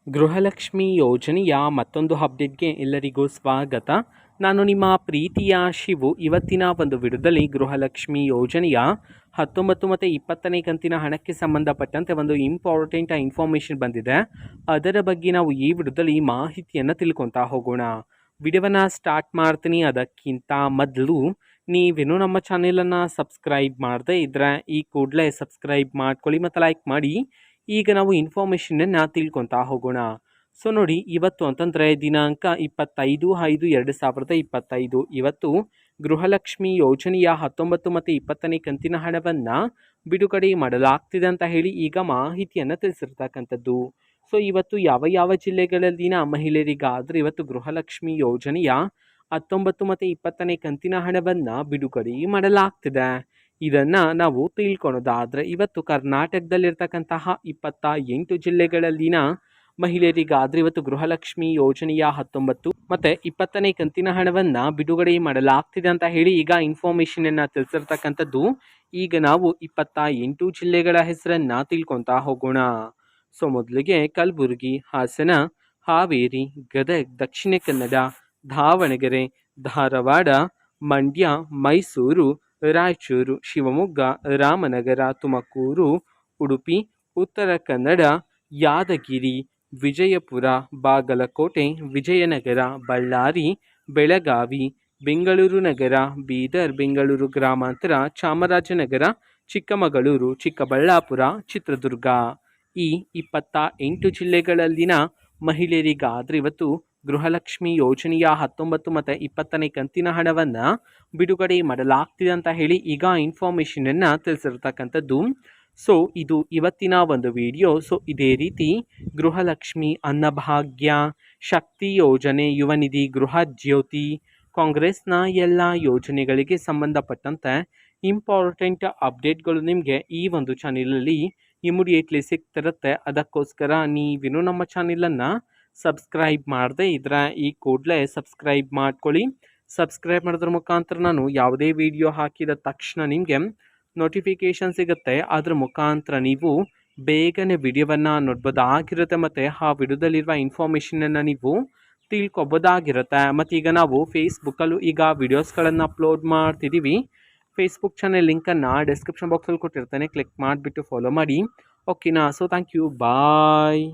ಗೃಹಲಕ್ಷ್ಮಿ ಯೋಜನೆಯ ಮತ್ತೊಂದು ಅಪ್ಡೇಟ್ಗೆ ಎಲ್ಲರಿಗೂ ಸ್ವಾಗತ. ನಾನು ನಿಮ್ಮ ಪ್ರೀತಿಯ ಶಿವು. ಇವತ್ತಿನ ಒಂದು ವಿಡಿಯೋದಲ್ಲಿ ಗೃಹಲಕ್ಷ್ಮಿ ಯೋಜನೆಯ 19 ಮತ್ತು 20ನೇ ಕಂತಿನ ಹಣಕ್ಕೆ ಸಂಬಂಧಪಟ್ಟಂತೆ ಒಂದು ಇಂಪಾರ್ಟೆಂಟ್ ಇನ್ಫಾರ್ಮೇಷನ್ ಬಂದಿದೆ. ಅದರ ಬಗ್ಗೆ ನಾವು ಈ ವಿಡಿಯೋದಲ್ಲಿ ಮಾಹಿತಿಯನ್ನು ತಿಳ್ಕೊತಾ ಹೋಗೋಣ. ವಿಡಿಯೋವನ್ನು ಸ್ಟಾರ್ಟ್ ಮಾಡ್ತೀನಿ. ಅದಕ್ಕಿಂತ ಮೊದಲು ನೀವೇನು ನಮ್ಮ ಚಾನೆಲನ್ನು ಸಬ್ಸ್ಕ್ರೈಬ್ ಮಾಡದೇ ಇದ್ದರೆ ಈ ಕೂಡಲೇ ಸಬ್ಸ್ಕ್ರೈಬ್ ಮಾಡ್ಕೊಳ್ಳಿ ಮತ್ತು ಲೈಕ್ ಮಾಡಿ. ಈಗ ನಾವು ಇನ್ಫಾರ್ಮೇಷನನ್ನು ತಿಳ್ಕೊತಾ ಹೋಗೋಣ. ಸೊ ನೋಡಿ, ಇವತ್ತು ಅಂತಂದರೆ ದಿನಾಂಕ 25/5/2025 ಇವತ್ತು ಗೃಹಲಕ್ಷ್ಮಿ ಯೋಜನೆಯ 19 ಮತ್ತು 20ನೇ ಕಂತಿನ ಹಣವನ್ನು ಬಿಡುಗಡೆ ಮಾಡಲಾಗ್ತಿದೆ ಅಂತ ಹೇಳಿ ಈಗ ಮಾಹಿತಿಯನ್ನು ತಿಳಿಸಿರ್ತಕ್ಕಂಥದ್ದು. ಸೊ ಇವತ್ತು ಯಾವ ಯಾವ ಜಿಲ್ಲೆಗಳಲ್ಲಿನ ಮಹಿಳೆಯರಿಗಾದರೆ ಇವತ್ತು ಗೃಹಲಕ್ಷ್ಮಿ ಯೋಜನೆಯ 19 ಮತ್ತು 20ನೇ ಕಂತಿನ ಹಣವನ್ನು ಬಿಡುಗಡೆ ಮಾಡಲಾಗ್ತಿದೆ. ಇದನ್ನು ನಾವು ತಿಳ್ಕೊಳೋದಾದರೆ ಇವತ್ತು ಕರ್ನಾಟಕದಲ್ಲಿರ್ತಕ್ಕಂತಹ 28 ಜಿಲ್ಲೆಗಳಲ್ಲಿನ ಮಹಿಳೆಯರಿಗಾದರೆ ಇವತ್ತು ಗೃಹಲಕ್ಷ್ಮಿ ಯೋಜನೆಯ 19 ಮತ್ತು 20ನೇ ಕಂತಿನ ಹಣವನ್ನು ಬಿಡುಗಡೆ ಮಾಡಲಾಗ್ತಿದೆ ಅಂತ ಹೇಳಿ ಈಗ ಇನ್ಫಾರ್ಮೇಷನನ್ನು ತಿಳಿಸಿರ್ತಕ್ಕಂಥದ್ದು. ಈಗ ನಾವು 28 ಜಿಲ್ಲೆಗಳ ಹೆಸರನ್ನು ತಿಳ್ಕೊತಾ ಹೋಗೋಣ. ಸೊ ಮೊದಲಿಗೆ ಕಲಬುರಗಿ, ಹಾಸನ, ಹಾವೇರಿ, ಗದಗ, ದಕ್ಷಿಣ ಕನ್ನಡ, ದಾವಣಗೆರೆ, ಧಾರವಾಡ, ಮಂಡ್ಯ, ಮೈಸೂರು, ರಾಯಚೂರು, ಶಿವಮೊಗ್ಗ, ರಾಮನಗರ, ತುಮಕೂರು, ಉಡುಪಿ, ಉತ್ತರ ಕನ್ನಡ, ಯಾದಗಿರಿ, ವಿಜಯಪುರ, ಬಾಗಲಕೋಟೆ, ವಿಜಯನಗರ, ಬಳ್ಳಾರಿ, ಬೆಳಗಾವಿ, ಬೆಂಗಳೂರು ನಗರ, ಬೀದರ್, ಬೆಂಗಳೂರು ಗ್ರಾಮಾಂತರ, ಚಾಮರಾಜನಗರ, ಚಿಕ್ಕಮಗಳೂರು, ಚಿಕ್ಕಬಳ್ಳಾಪುರ, ಚಿತ್ರದುರ್ಗ. ಈ 28 ಜಿಲ್ಲೆಗಳಲ್ಲಿನ ಮಹಿಳೆಯರಿಗಾದರೆ ಇವತ್ತು ಗೃಹಲಕ್ಷ್ಮಿ ಯೋಜನೆಯ 19 ಮತ್ತು 20ನೇ ಕಂತಿನ ಹಣವನ್ನು ಬಿಡುಗಡೆ ಮಾಡಲಾಗ್ತಿದೆ ಅಂತ ಹೇಳಿ ಈಗ ಇನ್ಫಾರ್ಮೇಷನನ್ನು ತಿಳಿಸಿರ್ತಕ್ಕಂಥದ್ದು. ಸೊ ಇದು ಇವತ್ತಿನ ಒಂದು ವಿಡಿಯೋ. ಸೊ ಇದೇ ರೀತಿ ಗೃಹಲಕ್ಷ್ಮಿ, ಅನ್ನಭಾಗ್ಯ, ಶಕ್ತಿ ಯೋಜನೆ, ಯುವ ನಿಧಿ, ಗೃಹ ಜ್ಯೋತಿ, ಕಾಂಗ್ರೆಸ್ನ ಎಲ್ಲ ಯೋಜನೆಗಳಿಗೆ ಸಂಬಂಧಪಟ್ಟಂತೆ ಇಂಪಾರ್ಟೆಂಟ್ ಅಪ್ಡೇಟ್ಗಳು ನಿಮಗೆ ಈ ಒಂದು ಚಾನೆಲಲ್ಲಿ ಇಮಿಡಿಯೇಟ್ಲಿ ಸಿಗ್ತಿರುತ್ತೆ. ಅದಕ್ಕೋಸ್ಕರ ನೀವೇನು ನಮ್ಮ ಚಾನೆಲನ್ನು ಸಬ್ಸ್ಕ್ರೈಬ್ ಮಾಡದೇ ಇದ್ದರೆ ಈ ಕೂಡಲೇ ಸಬ್ಸ್ಕ್ರೈಬ್ ಮಾಡ್ಕೊಳ್ಳಿ. ಸಬ್ಸ್ಕ್ರೈಬ್ ಮಾಡೋದ್ರ ಮುಖಾಂತರ ನಾನು ಯಾವುದೇ ವಿಡಿಯೋ ಹಾಕಿದ ತಕ್ಷಣ ನಿಮಗೆ ನೋಟಿಫಿಕೇಷನ್ ಸಿಗುತ್ತೆ. ಅದರ ಮುಖಾಂತರ ನೀವು ಬೇಗನೆ ವಿಡಿಯೋವನ್ನು ನೋಡ್ಬೋದಾಗಿರುತ್ತೆ ಮತ್ತು ಆ ವಿಡಿಯೋದಲ್ಲಿರುವ ಇನ್ಫಾರ್ಮೇಷನನ್ನು ನೀವು ತಿಳ್ಕೊಬೋದಾಗಿರುತ್ತೆ. ಮತ್ತು ಈಗ ನಾವು ಫೇಸ್ಬುಕ್ಕಲ್ಲೂ ಈಗ ವಿಡಿಯೋಸ್ಗಳನ್ನು ಅಪ್ಲೋಡ್ ಮಾಡ್ತಿದ್ದೀವಿ. ಫೇಸ್ಬುಕ್ ಚಾನೆಲ್ ಲಿಂಕನ್ನು ಡಿಸ್ಕ್ರಿಪ್ಷನ್ ಬಾಕ್ಸಲ್ಲಿ ಕೊಟ್ಟಿರ್ತೇನೆ. ಕ್ಲಿಕ್ ಮಾಡಿಬಿಟ್ಟು ಫಾಲೋ ಮಾಡಿ. ಓಕೆನಾ? So thank you, bye.